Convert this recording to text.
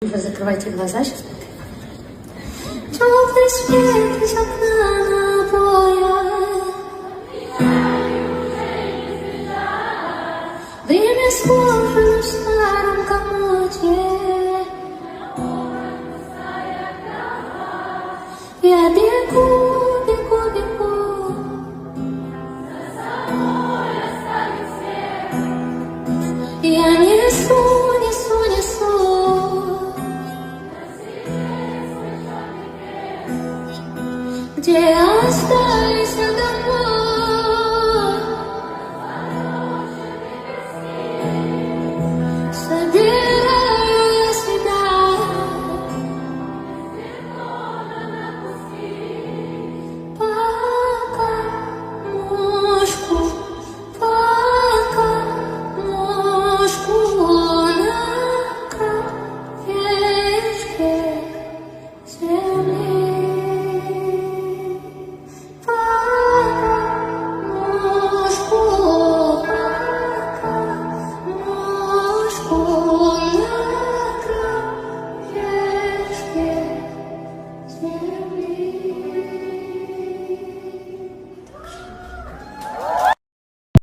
Вы закрывайте глаза сейчас. Теплый свет из окна на обоях. Время сложено в старом комоде. Я бегу, бегу, бегу. Я несу, несу, несу. Где остались на